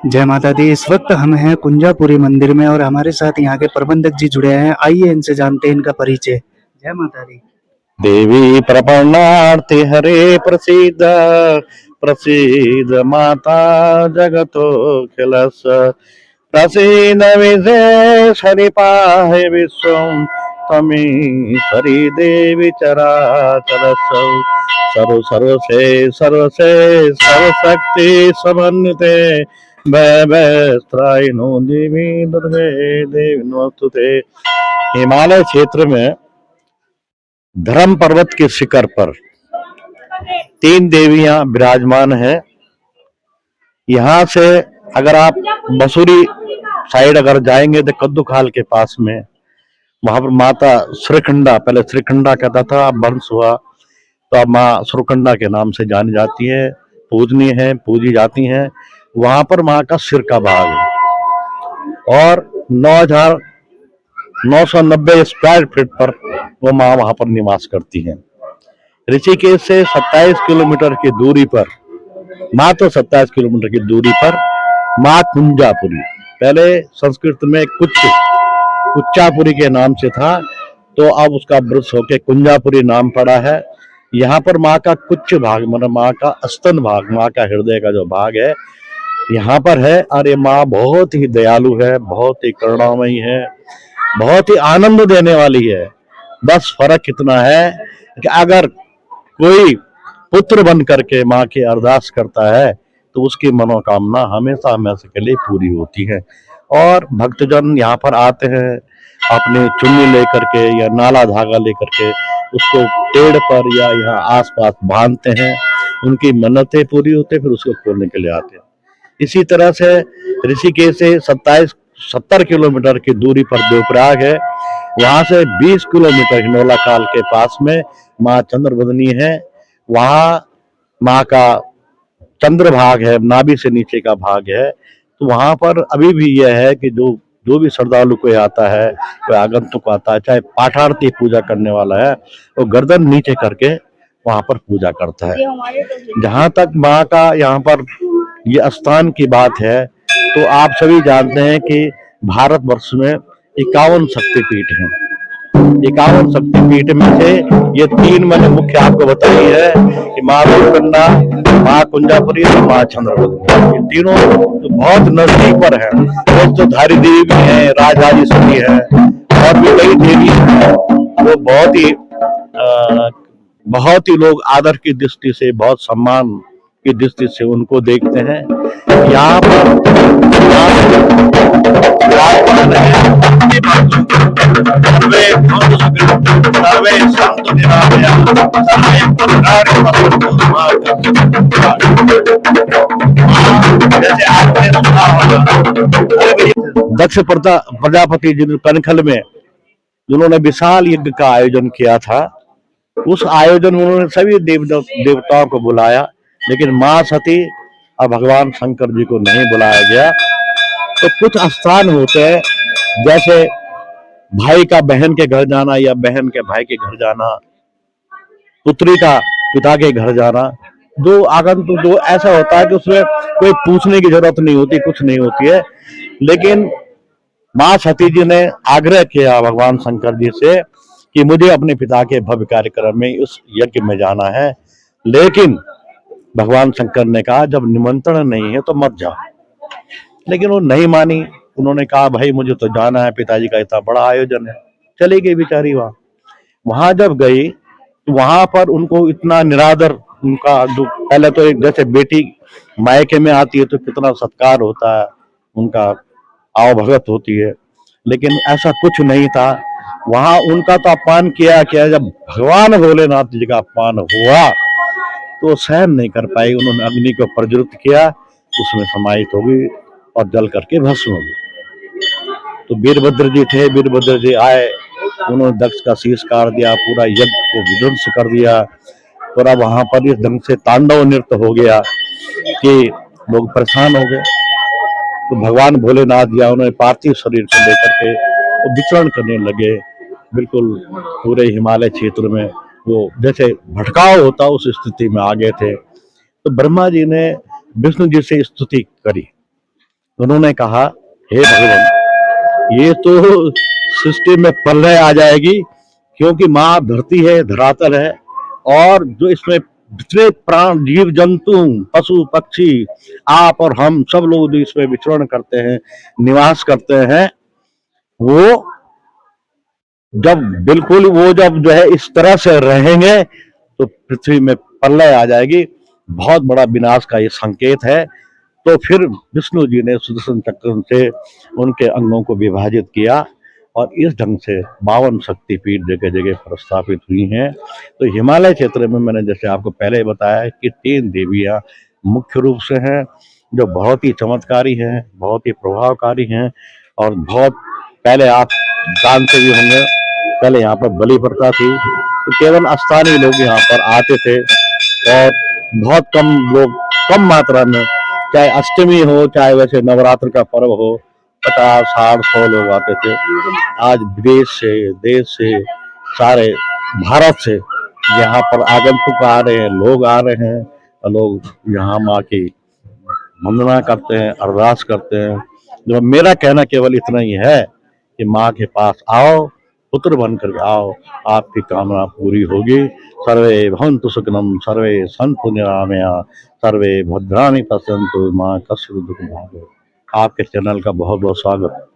जय माता दी। इस वक्त हम हैं कुंजापुरी मंदिर में और हमारे साथ यहाँ के प्रबंधक जी जुड़े हैं। आइए इनसे जानते हैं इनका परिचय। जय माता दी। देवी प्रपन्नार्ति हरे प्रसीद प्रसीद माता जगतोऽखिलस् प्रसीद विशेष हरिपाहि विश्वं त्वमीश्वरी देवी चराचरस् सर्वसे सर्वशक्ति समन्विते वैवस्त्रायिनो देवी दुर्गे देवी नमोस्तुते। हिमालय क्षेत्र में धर्म पर्वत के शिखर पर 3 देवियां विराजमान हैं। यहाँ से अगर आप मसूरी साइड अगर जाएंगे तो कद्दू खाल के पास में वहां पर माता श्रीखंडा, पहले श्रीखंडा कहता था, अब वंश हुआ तो अब माँ श्रीखंडा के नाम से जानी जाती है, पूजनीय है, पूजी जाती हैं। वहां पर माँ का सिर का भाग है और 9,990 स्क्वायर फीट पर वो माँ वहां पर निवास करती हैं। ऋषिकेश से 27 किलोमीटर की दूरी पर, मात्र 27 किलोमीटर की दूरी पर माँ कुंजापुरी, पहले संस्कृत में कुच्चापुरी के नाम से था, तो अब उसका वृक्ष होके कुंजापुरी नाम पड़ा है। यहाँ पर माँ का कुछ भाग, मतलब माँ का स्तन भाग, माँ का हृदय का जो भाग है यहाँ पर है। और ये माँ बहुत ही दयालु है, बहुत ही करुणामयी है, बहुत ही आनंद देने वाली है। बस फर्क इतना है कि अगर कोई पुत्र बन करके माँ की अरदास करता है तो उसकी मनोकामना हमेशा हमेशा के लिए पूरी होती है। और भक्तजन यहाँ पर आते हैं अपनी चुन्नी लेकर के या नाला धागा लेकर के उसको पेड़ पर या यहाँ आसपास बांधते हैं, उनकी मन्नतें पूरी होती है, फिर उसको खोलने के लिए आते हैं। इसी तरह से ऋषिकेश से 70 किलोमीटर की दूरी पर देवप्रयाग है। वहां से 20 किलोमीटर नौलाखाल के पास में माँ चंद्रवदनी है। वहां माँ का चंद्र भाग है, नाभि से नीचे का भाग है। तो वहां पर अभी भी यह है कि जो भी श्रद्धालु कोई आता है, कोई आगंतुक आता है, चाहे पाठार्थी पूजा करने वाला है, वो गर्दन नीचे करके वहां पर पूजा करता है। जहां तक माँ का यहाँ पर ये स्थान की बात है, तो आप सभी जानते हैं कि भारतवर्ष में 51 शक्तिपीठ हैं। 51 शक्तिपीठ में से ये 3 मैंने मुख्य आपको बताई है कि माँ श्रीखंडा, माँ कुंजापुरी और माँ चंद्रवदनी। ये तीनों तो बहुत नजदीक पर है। तो धारी देवी भी है, राजराजेश्वरी है और भी कई देवी हैं। वो बहुत ही लोग आदर की दृष्टि से, बहुत सम्मान की दृष्टि से उनको देखते हैं। यहाँ पर दक्ष प्रजापति जिन कनखल में जिन्होंने विशाल यज्ञ का आयोजन किया था, उस आयोजन में उन्होंने सभी देवताओं को बुलाया, लेकिन माँ सती और भगवान शंकर जी को नहीं बुलाया गया। तो कुछ स्थान होते हैं, जैसे भाई का बहन के घर जाना या बहन के भाई के घर जाना, पुत्री का पिता के घर जाना, जो आगंतुक जो ऐसा होता है कि उसमें कोई पूछने की जरूरत नहीं होती, कुछ नहीं होती है। लेकिन माँ सती जी ने आग्रह किया भगवान शंकर जी से कि मुझे अपने पिता के भव्य कार्यक्रम में उस यज्ञ में जाना है, लेकिन भगवान शंकर ने कहा जब निमंत्रण नहीं है तो मत जाओ। लेकिन वो नहीं मानी। उन्होंने कहा भाई मुझे तो जाना है, पिताजी का इतना बड़ा आयोजन है। चली गई बेचारी। वहां जब गई तो वहां पर उनको इतना निरादर, उनका जो पहले तो एक जैसे बेटी मायके में आती है तो कितना सत्कार होता है, उनका आवभगत होती है, लेकिन ऐसा कुछ नहीं था। वहां उनका तो अपमान किया। जब भगवान भोलेनाथ जी का अपमान हुआ तो सहन नहीं कर पाई, उन्होंने अग्नि को प्रज्वलित किया, उसमें समाहित हो गई और जल करके भस्म हो गई। तो वीरभद्र जी थे, वीरभद्र जी आए, उन्होंने दक्ष का शीश काट दिया, पूरा यज्ञ को विध्वंस कर दिया। पूरा वहां पर इस ढंग से तांडव नृत्य हो गया कि लोग परेशान हो गए। तो भगवान भोलेनाथ जी उन्होंने पार्थिव शरीर को लेकर के वो विचरण करने लगे, बिल्कुल पूरे हिमालय क्षेत्र में वो जैसे भटकाव होता उस स्थिति में आ गए थे। तो ब्रह्मा जी ने विष्णु जी से स्तुति करी उन्होंने कहा, हे भगवान, ये तो सृष्टि में प्रलय आ जाएगी, क्योंकि माँ धरती है, धरातल है, और जो इसमें जितने प्राण, जीव जंतु, पशु पक्षी, आप और हम सब लोग जो इसमें विचरण करते हैं, निवास करते हैं, वो जब बिल्कुल वो जब जो है इस तरह से रहेंगे तो पृथ्वी में प्रलय आ जाएगी, बहुत बड़ा विनाश का ये संकेत है। तो फिर विष्णु जी ने सुदर्शन चक्र से उनके अंगों को विभाजित किया, और इस ढंग से 52 शक्तिपीठ जगह जगह पर स्थापित हुई हैं। तो हिमालय क्षेत्र में मैंने जैसे आपको पहले बताया है कि 3 देवियां मुख्य रूप से हैं, जो बहुत ही चमत्कारी हैं, बहुत ही प्रभावकारी हैं, और बहुत पहले आप जानते भी होंगे, पहले यहाँ पर बलि प्रथा थी, तो केवल स्थानीय लोग यहाँ पर आते थे, और बहुत कम लोग, कम मात्रा में, चाहे अष्टमी हो, चाहे वैसे नवरात्र का पर्व हो, 50, 60, 100 लोग आते थे। आज विदेश से, देश से, सारे भारत से यहाँ पर आगंतुक आ रहे हैं, लोग आ रहे हैं, और लोग यहाँ माँ की वंदना करते हैं, अरदास करते हैं। जो मेरा कहना केवल इतना ही है कि माँ के पास आओ, पुत्र बनकर आओ, आपकी कामना पूरी होगी। सर्वे भवन्तु सुखिनः, सर्वे सन्तु निरामया, सर्वे भद्राणि पश्यन्तु, माँ कश्चित् दुःखं भाग्यम्। आपके चैनल का बहुत बहुत स्वागत।